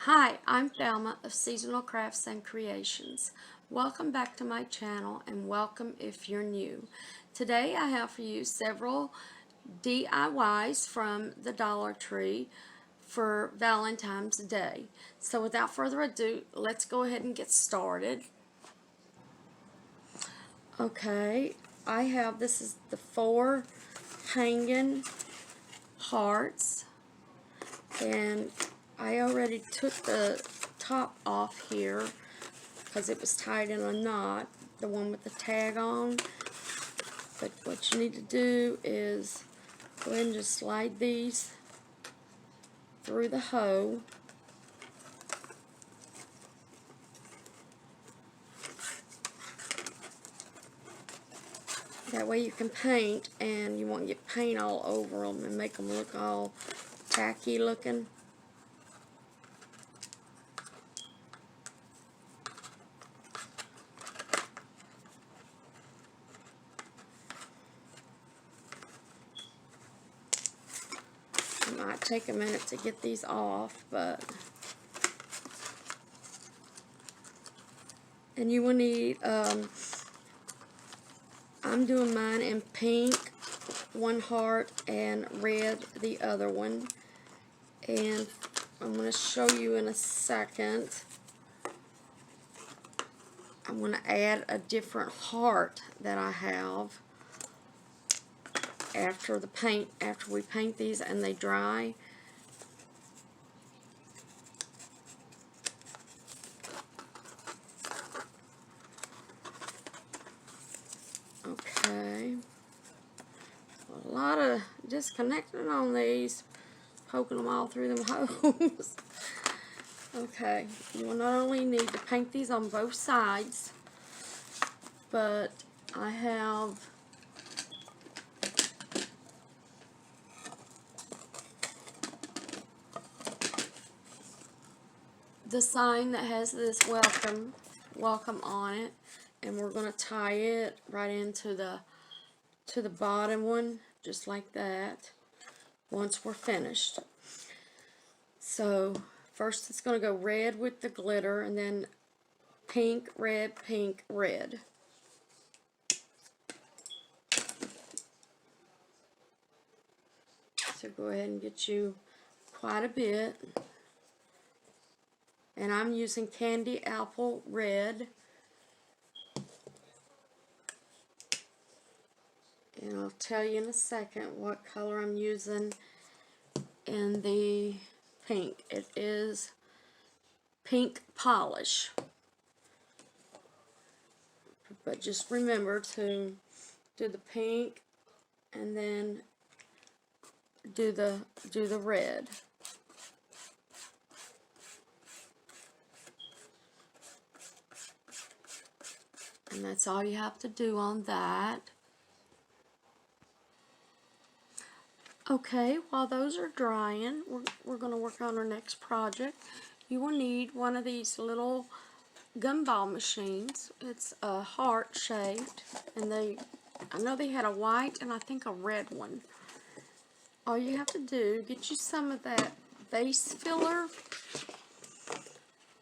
Hi, I'm Thelma of Seasonal Crafts and Creations. Welcome back to my channel and welcome if you're new. Today I have for you several DIYs from the Dollar Tree for Valentine's Day. So without further ado, let's go ahead and get started. Okay, this is the 4 hanging hearts, and I already took the top off here because it was tied in a knot, the one with the tag on. But what you need to do is go ahead and just slide these through the hoe. That way you can paint, and you won't get paint all over them and make them look all tacky looking. It might take a minute to get these off, and you will need, I'm doing mine in pink, one heart, and red, the other one. And I'm going to show you in a second. I'm going to add a different heart that I have after we paint these and they dry. Okay. A lot of disconnecting on these, poking them all through them holes. Okay, you will not only need to paint these on both sides, but I have the sign that has this welcome on it, and we're going to tie it right into the bottom one, just like that, once we're finished. So first it's going to go red with the glitter, and then pink, red, pink, red. So go ahead and get you quite a bit. And I'm using Candy Apple Red. And I'll tell you in a second what color I'm using in the pink. It is Pink Polish. But just remember to do the pink and then do the red. And that's all you have to do on that. Okay, while those are drying, we're going to work on our next project. You will need one of these little gumball machines. It's a heart shaped, and I know they had a white and I think a red one. All you have to do, get you some of that vase filler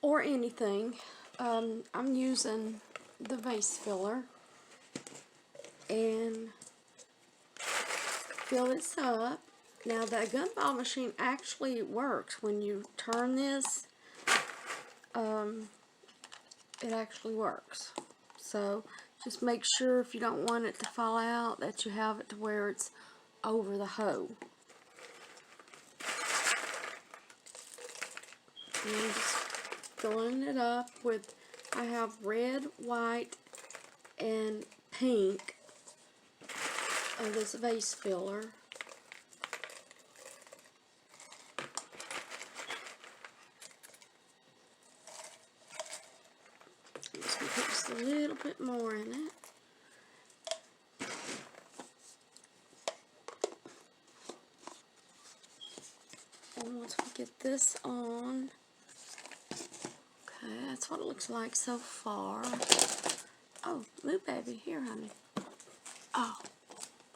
or anything. I'm using the vase filler, and fill this up. Now the gumball machine actually works. When you turn this, it actually works. So just make sure, if you don't want it to fall out, that you have it to where it's over the hoe. And I'm just filling it up with, I have red, white, and pink of this vase filler. I'm just going to put just a little bit more in it. And once we get this on, okay, that's what it looks like so far. Oh, Blue Baby, here, honey. Oh,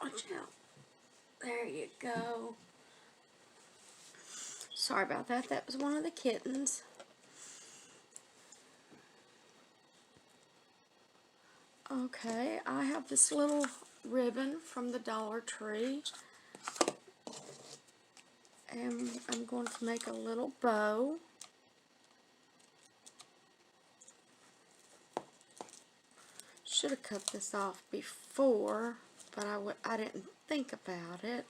watch out. There you go. Sorry about that. That was one of the kittens. Okay, I have this little ribbon from the Dollar Tree, and I'm going to make a little bow. Should have cut this off before, but I didn't think about it.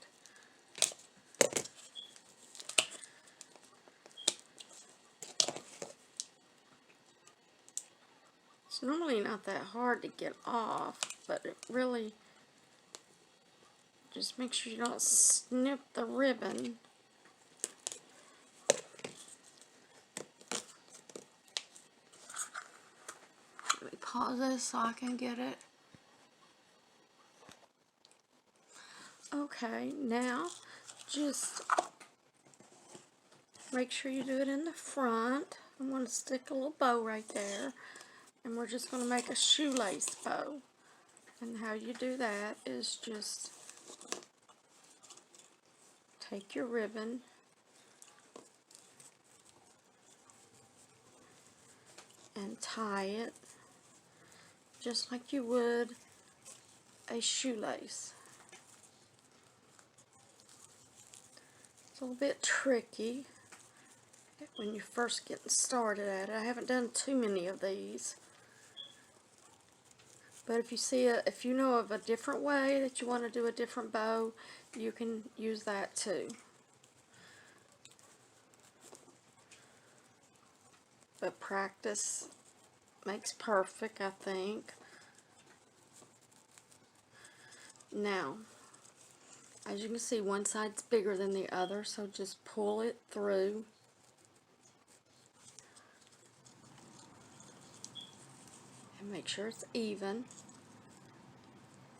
It's normally not that hard to get off, but it really, just make sure you don't snip the ribbon. Let me pause this so I can get it. Okay, now just make sure you do it in the front. I'm going to stick a little bow right there, and we're just going to make a shoelace bow. And how you do that is just take your ribbon and tie it just like you would a shoelace. It's a little bit tricky when you're first getting started at it. I haven't done too many of these, but if you know of a different way that you want to do a different bow, you can use that too. But practice makes perfect, I think. Now, as you can see, one side's bigger than the other, so just pull it through. And make sure it's even.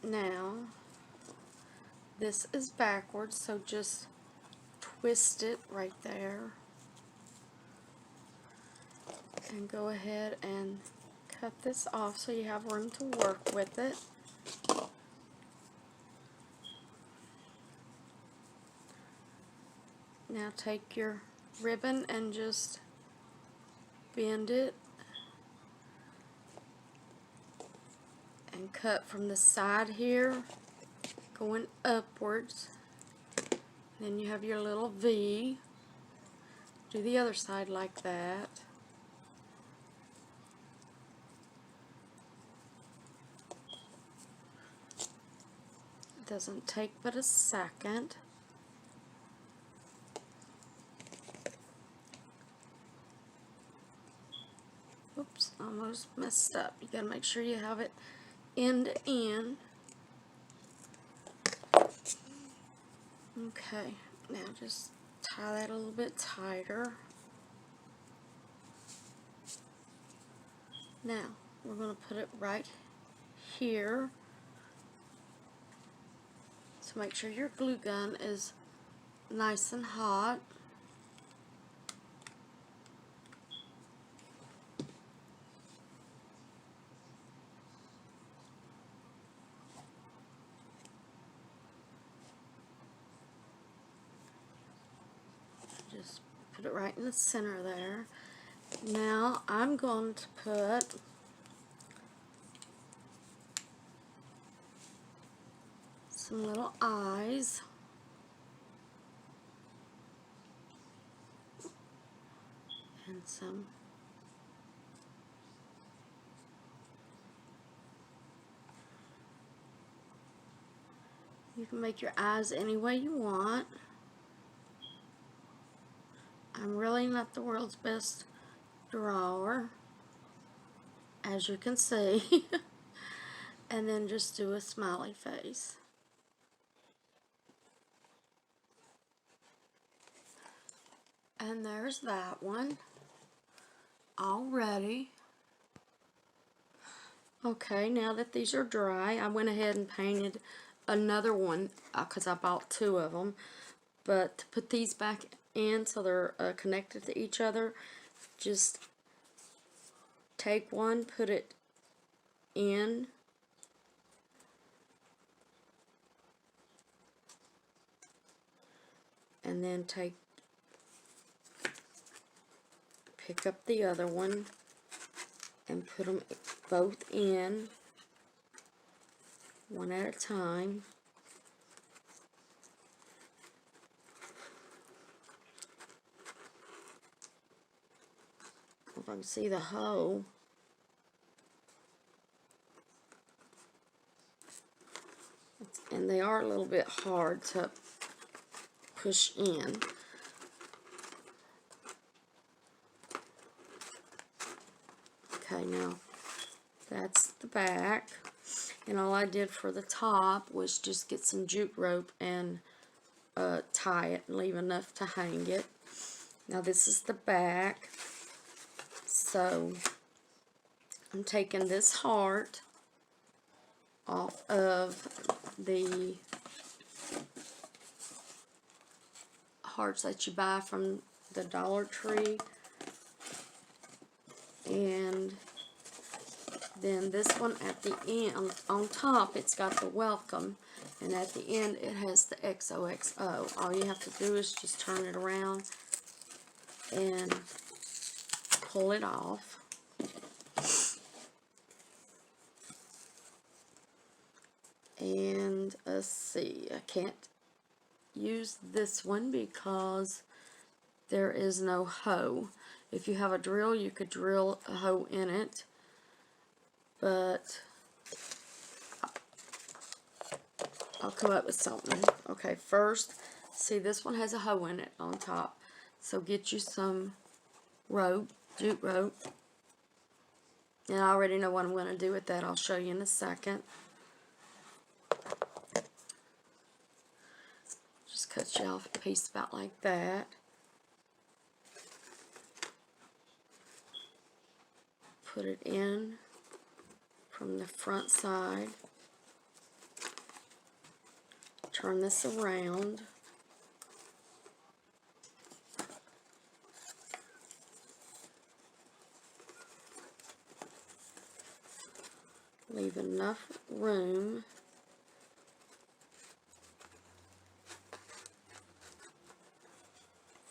Now, this is backwards, so just twist it right there. And go ahead and cut this off so you have room to work with it. Now take your ribbon and just bend it and cut from the side here going upwards. Then you have your little V. Do the other side like that. It doesn't take but a second. Oops, almost messed up. You gotta make sure you have it end to end. Okay, now just tie that a little bit tighter. Now, we're going to put it right here. So make sure your glue gun is nice and hot. Just put it right in the center there. Now I'm going to put some little eyes. And some you can make your eyes any way you want. I'm really not the world's best drawer, as you can see. And then just do a smiley face. And there's that one already. Okay, now that these are dry, I went ahead and painted another one because I bought two of them. But to put these back in so they're connected to each other, just take one, put it in, and then pick up the other one and put them both in. one at a time. If I can see the hole. And they are a little bit hard to push in. Okay, now that's the back. And all I did for the top was just get some jute rope and tie it and leave enough to hang it. Now this is the back. So I'm taking this heart off of the hearts that you buy from the Dollar Tree, and then this one at the end, on top it's got the welcome, and at the end it has the XOXO. All you have to do is just turn it around and pull it off. And let's see, I can't use this one because there is no hoe. If you have a drill, you could drill a hoe in it, but I'll come up with something. Okay, first, see, this one has a hoe in it on top, so get you some rope, jute rope, and I already know what I'm going to do with that. I'll show you in a second. Just cut you off a piece about like that. Put it in from the front side. Turn this around. Leave enough room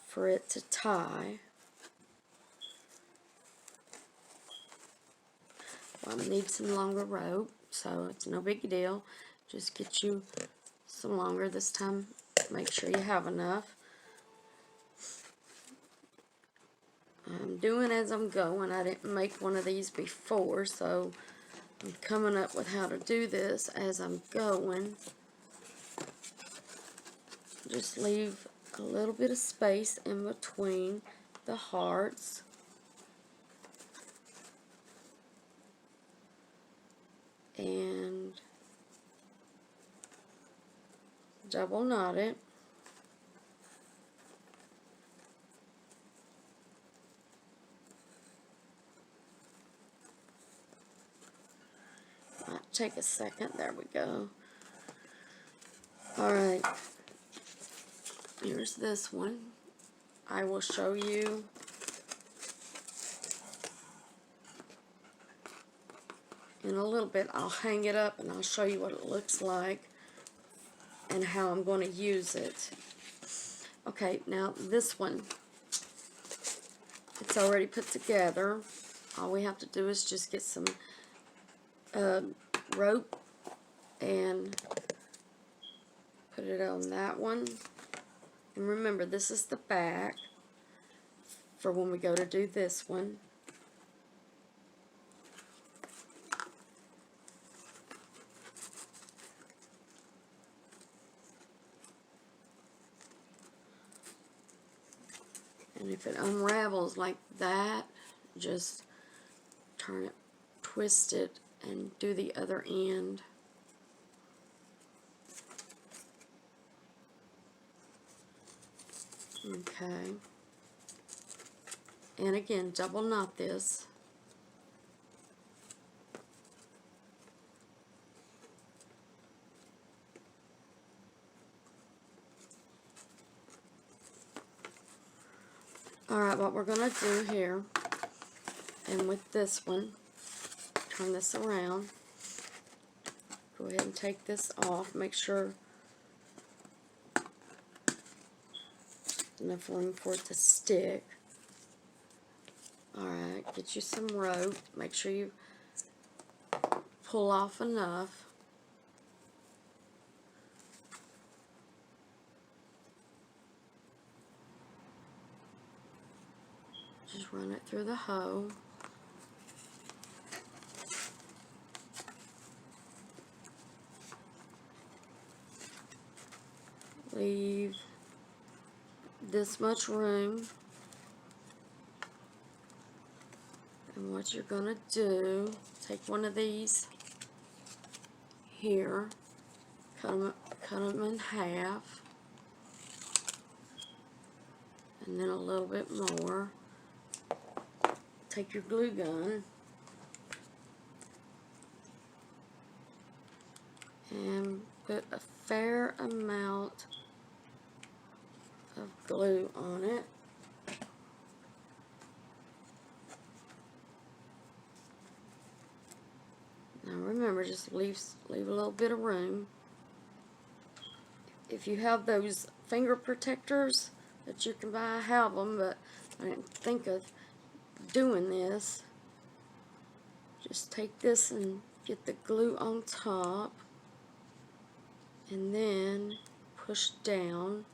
for it to tie. Well, I need some longer rope, so it's no big deal. Just get you some longer this time. Make sure you have enough. I'm doing as I'm going. I didn't make one of these before, so I'm coming up with how to do this as I'm going. Just leave a little bit of space in between the hearts. And double knot it. Might take a second. There we go. Alright. Here's this one. I will show you in a little bit. I'll hang it up and I'll show you what it looks like and how I'm going to use it. Okay, now this one, it's already put together. All we have to do is just get some rope and put it on that one. And remember, this is the back for when we go to do this one. And if it unravels like that, just turn it, twist it, and do the other end. Okay. And again, double knot this. Alright, what we're going to do here, and with this one, turn this around. Go ahead and take this off. Make sure enough room for it to stick. Alright, get you some rope. Make sure you pull off enough. Just run it through the hole. Leave this much room. And what you're going to do, take one of these here, cut them in half, and then a little bit more. Take your glue gun and put a fair amount of glue on it. Now remember, just leave a little bit of room. If you have those finger protectors that you can buy, I have them, but I didn't think of doing this. Just take this and get the glue on top, and then push down.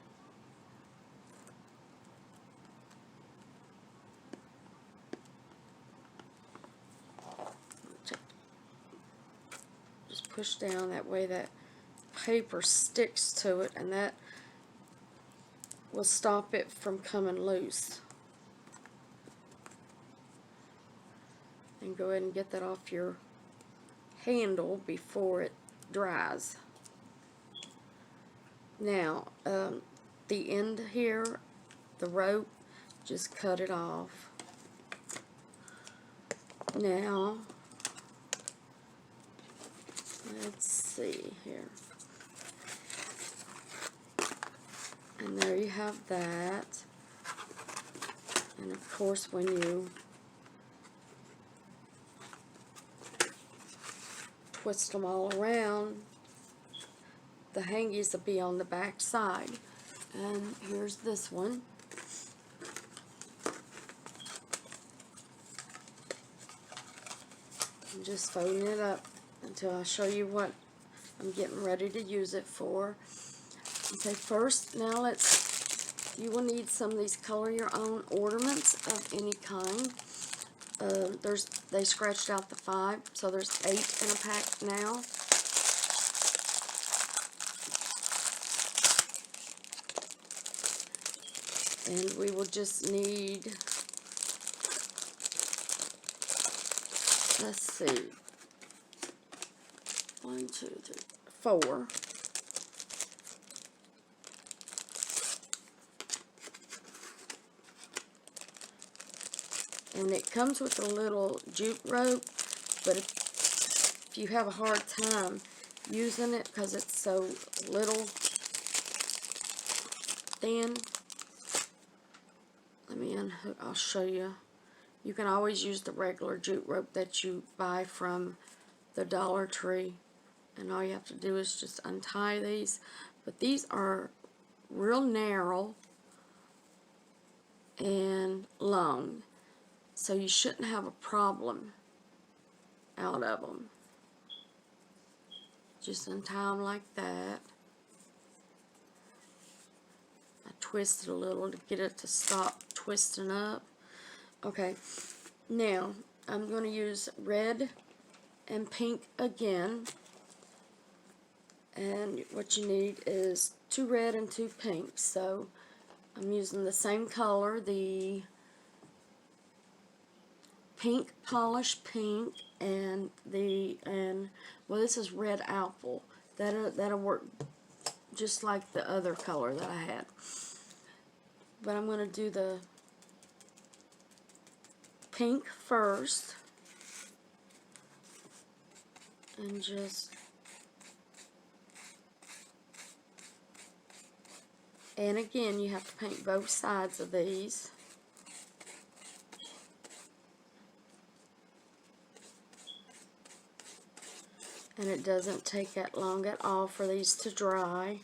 Just push down, that way that paper sticks to it, and that will stop it from coming loose. And go ahead and get that off your handle before it dries. Now, the end here, the rope, just cut it off. Now, let's see here. And there you have that. And of course, when you twist them all around, the hangies will be on the back side. And here's this one. I'm just folding it up until I show you what I'm getting ready to use it for. Okay, first, now you will need some of these color your own ornaments of any kind. They scratched out the 5, so there's 8 in a pack now. And we will just need, let's see, 1, 2, 3, 4. And it comes with a little jute rope, but if you have a hard time using it because it's so little thin, let me unhook, I'll show you. You can always use the regular jute rope that you buy from the Dollar Tree, and all you have to do is just untie these. But these are real narrow and long, so you shouldn't have a problem out of them. Just untie them like that. I twist it a little to get it to stop twisting up. Okay, now I'm going to use red and pink again. And what you need is 2 red and 2 pink. So I'm using the same color, the pink polish pink, and well, this is red apple. That'll work just like the other color that I had. But I'm going to do the pink first, and just, and again, you have to paint both sides of these. And it doesn't take that long at all for these to dry.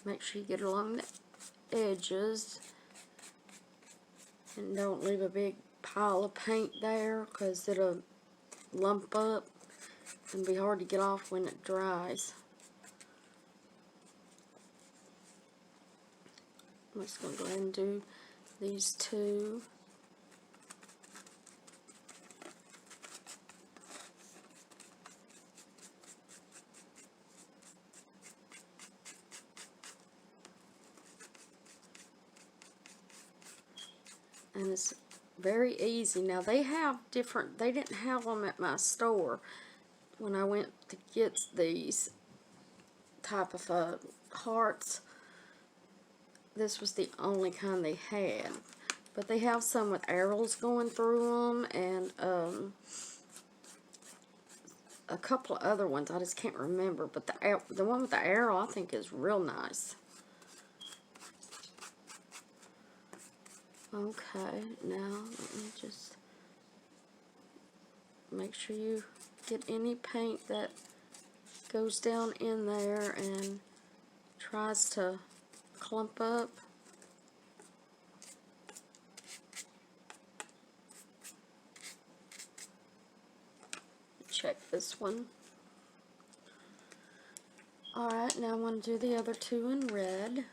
Make sure you get along the edges and don't leave a big pile of paint there because it'll lump up. and be hard to get off when it dries. I'm just going to go ahead and do these two. And it's very easy. Now they have different, they didn't have them at my store when I went to get these type of hearts. This was the only kind they had. But they have some with arrows going through them, and a couple of other ones. I just can't remember. But the one with the arrow I think is real nice. Okay, now let me just make sure you get any paint that goes down in there and tries to clump up. Check this one. Alright, now I'm going to do the other two in red.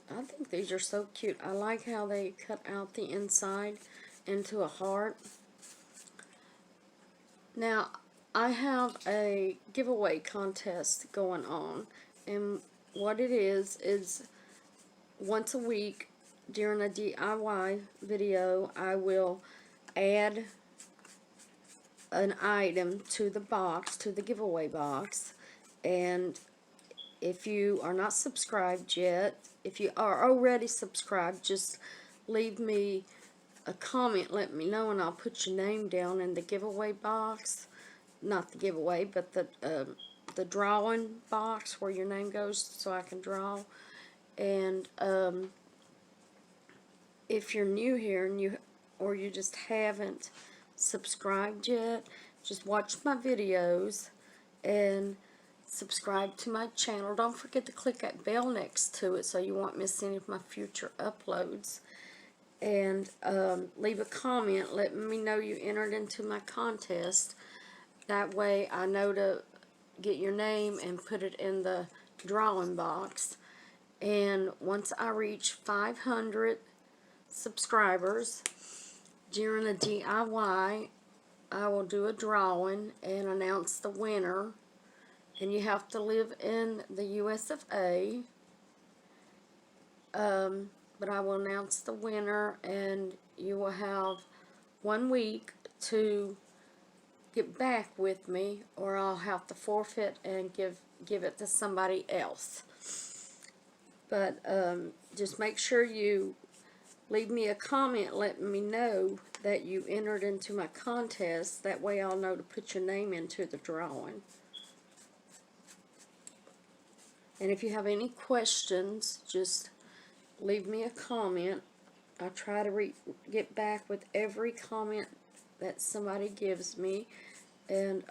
I think these are so cute. I like how they cut out the inside into a heart. Now, I have a giveaway contest going on, and what it is once a week during a DIY video, I will add an item to the box, to the giveaway box, and if you are not subscribed yet, if you are already subscribed, just leave me a comment, let me know, and I'll put your name down in the giveaway box. Not the giveaway, but the drawing box where your name goes, so I can draw. And if you're new here and you just haven't subscribed yet, just watch my videos and subscribe to my channel. Don't forget to click that bell next to it so you won't miss any of my future uploads. And leave a comment letting me know you entered into my contest. That way I know to get your name and put it in the drawing box. And once I reach 500 subscribers during a DIY, I will do a drawing and announce the winner. And you have to live in the US of A. But I will announce the winner, and you will have 1 week to get back with me, or I'll have to forfeit and give it to somebody else. But just make sure you leave me a comment letting me know that you entered into my contest. That way I'll know to put your name into the drawing. And if you have any questions, just leave me a comment. I try to get back with every comment that somebody gives me, and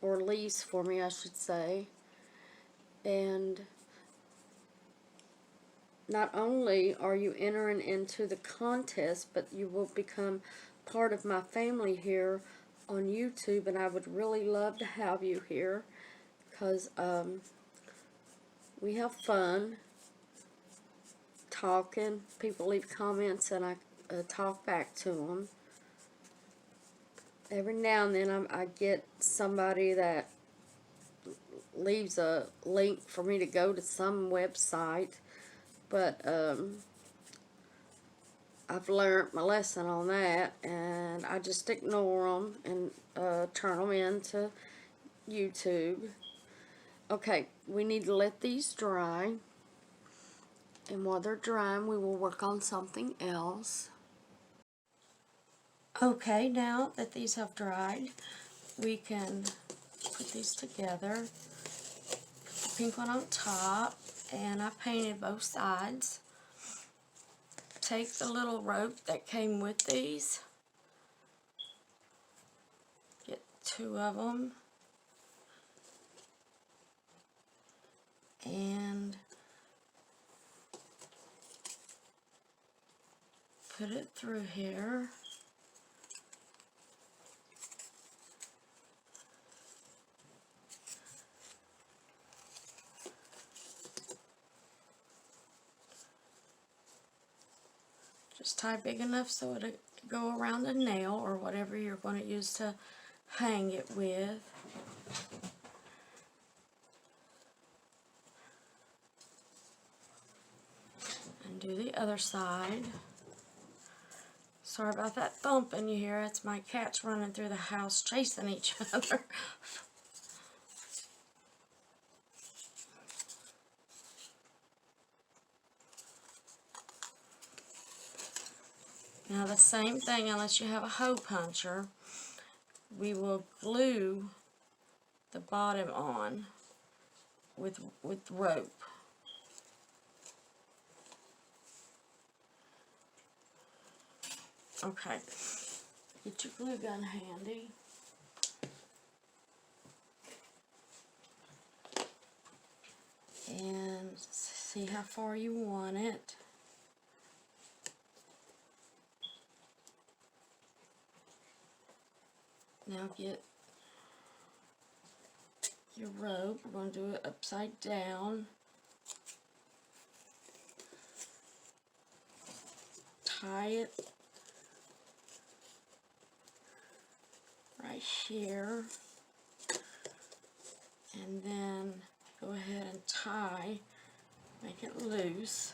or leaves for me, I should say. And not only are you entering into the contest, but you will become part of my family here on YouTube, and I would really love to have you here, because we have fun talking. People leave comments and I talk back to them. Every now and then I get somebody that leaves a link for me to go to some website, but I've learned my lesson on that, and I just ignore them and turn them into YouTube. Okay, we need to let these dry, and while they're drying we will work on something else. Okay, now that these have dried, we can put these together. Put the pink one on top, and I painted both sides. Take the little rope that came with these, get 2 of them, and put it through here. Just tie big enough so it'll go around the nail or whatever you're going to use to hang it with. And do the other side. Sorry about that thumping you hear. It's my cats running through the house chasing each other. Now the same thing, unless you have a hole puncher, we will glue the bottom on with rope. Okay, get your glue gun handy. And see how far you want it. Now get your rope. We're going to do it upside down. Tie it right here. And then go ahead and tie, make it loose.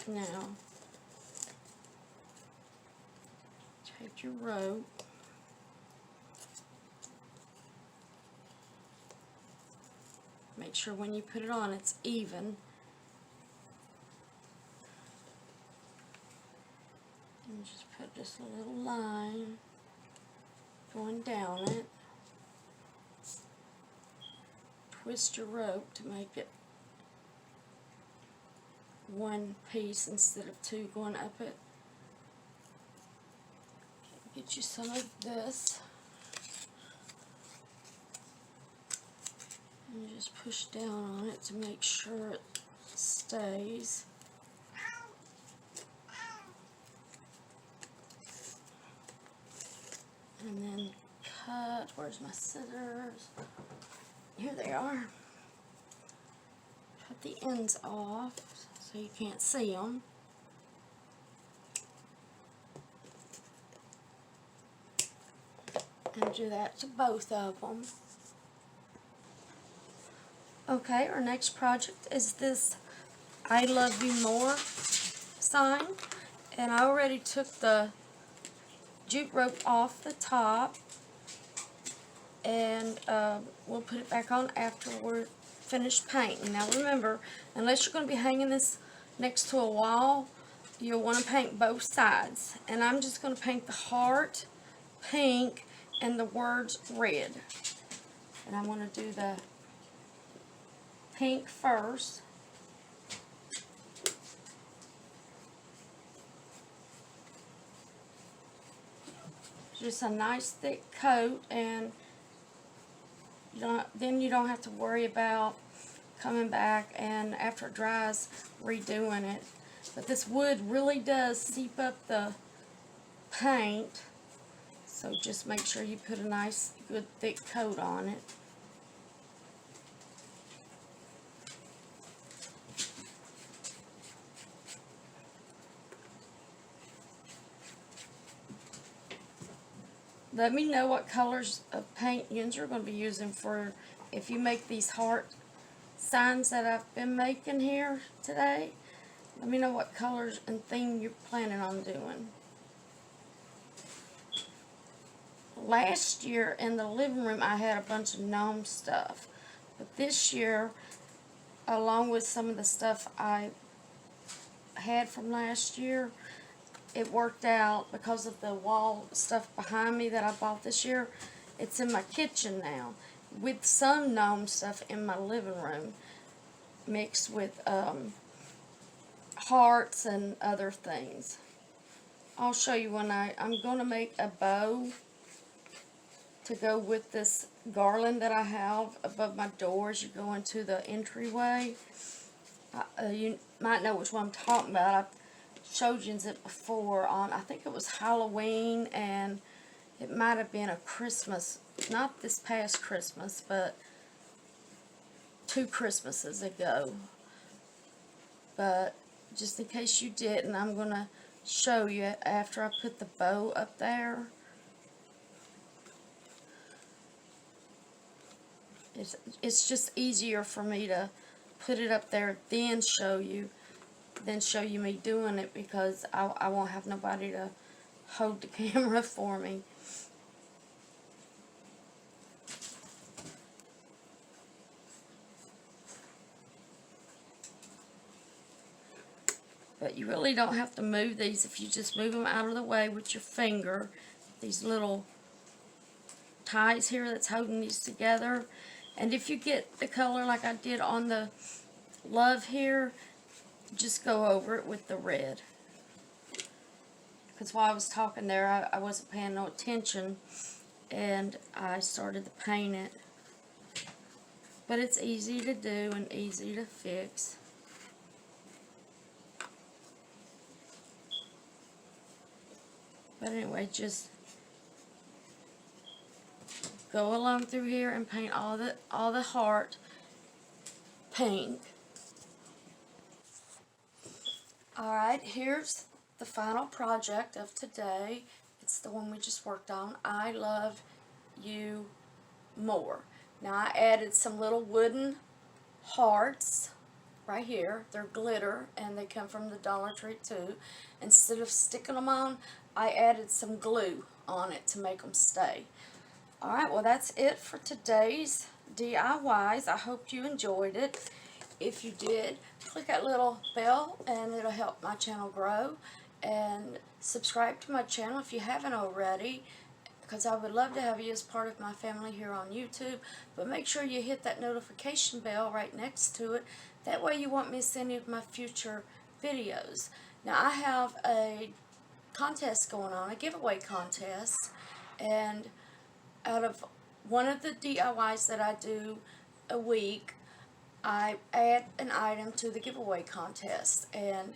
Now, take your rope, make sure when you put it on it's even, and just put just a little line going down it. Twist your rope to make it one piece instead of two going up it. Get you some of this and just push down on it to make sure it stays. And then cut. Where's my scissors? Here they are. Cut the ends off so you can't see them. And do that to both of them. Okay, our next project is this I Love You More sign. And I already took the jute rope off the top. And we'll put it back on after we're finished painting. Now remember, unless you're going to be hanging this next to a wall, you'll want to paint both sides. And I'm just going to paint the heart pink and the words red. And I'm going to do the pink first. Just a nice thick coat, and then you don't have to worry about coming back and after it dries redoing it. But this wood really does seep up the paint, so just make sure you put a nice good thick coat on it. Let me know what colors of paint you're going to be using for if you make these heart signs that I've been making here today. Let me know what colors and theme you're planning on doing. Last year in the living room I had a bunch of gnome stuff. But this year, along with some of the stuff I had from last year, it worked out because of the wall stuff behind me that I bought this year. It's in my kitchen now with some gnome stuff in my living room mixed with hearts and other things. I'll show you when I'm going to make a bow to go with this garland that I have above my door as you go into the entryway. You might know which one I'm talking about. I've showed you it before on, I think it was Halloween, and it might have been a Christmas, not this past Christmas, but 2 Christmases ago. But just in case you didn't, I'm going to show you after I put the bow up there. It's just easier for me to put it up there then show you me doing it, because I won't have nobody to hold the camera for me. But you really don't have to move these if you just move them out of the way with your finger. These little ties here that's holding these together. And if you get the color like I did on the love here, just go over it with the red. Because while I was talking there, I wasn't paying no attention, and I started to paint it. But it's easy to do and easy to fix. But anyway, just go along through here and paint all the heart pink. Alright, here's the final project of today. It's the one we just worked on. I Love You More. Now I added some little wooden hearts right here. They're glitter and they come from the Dollar Tree too. Instead of sticking them on, I added some glue on it to make them stay. Alright, well that's it for today's DIYs. I hope you enjoyed it. If you did, click that little bell and it'll help my channel grow. And subscribe to my channel if you haven't already, because I would love to have you as part of my family here on YouTube. But make sure you hit that notification bell right next to it. That way you won't miss any of my future videos. Now I have a contest going on, a giveaway contest, and out of one of the DIYs that I do a week, I add an item to the giveaway contest. And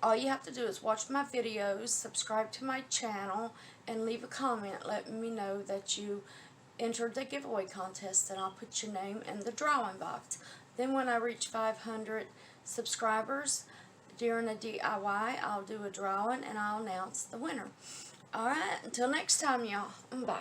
all you have to do is watch my videos, subscribe to my channel, and leave a comment letting me know that you entered the giveaway contest, and I'll put your name in the drawing box. Then when I reach 500 subscribers during a DIY, I'll do a drawing and I'll announce the winner. Alright, until next time, y'all. Bye.